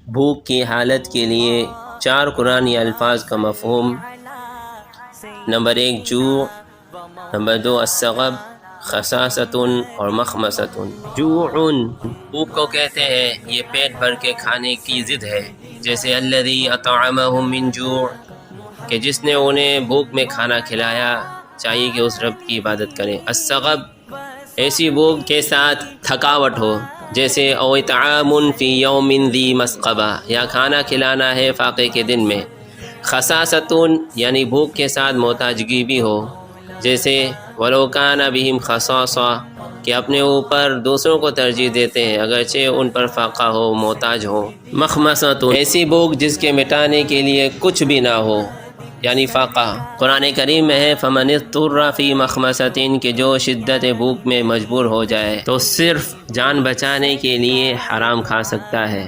भूख की हालत के लिए 4 कुरानी अल्फाज का मफ़हूम। नंबर 1 जू, नंबर 2 अस्सग़ब, खसासतुन और मखमसतुन। जूउन भूख को कहते हैं, ये पेट भर के खाने की ज़िद है। जैसे अल्लज़ी अतअमहुम मिन जू, कि जिसने उन्हें भूख में खाना खिलाया, चाहिए कि उस रब की इबादत करें। अस्सग़ब ऐसी भूख के साथ थकावट हो, जैसे औ इत्आमुन फ़ी यौमिन ज़ी मस्क़बा, या खाना खिलाना है फ़ाक़े के दिन में। खसासतुन यानी भूख के साथ मोहताजगी भी हो, जैसे वलो कान बिहिम खसासा, कि अपने ऊपर दूसरों को तरजीह देते हैं अगरचे उन पर फ़ाक़ा हो, मोहताज हो। मखमसतुन ऐसी भूख जिसके मिटाने के लिए कुछ भी ना हो, यानी फ़ाक़ा। कुरान करीम में है फ़मन इज़्तुर्रा फ़ी मखमसतिन, कि जो शिद्दत भूख में मजबूर हो जाए तो सिर्फ़ जान बचाने के लिए हराम खा सकता है।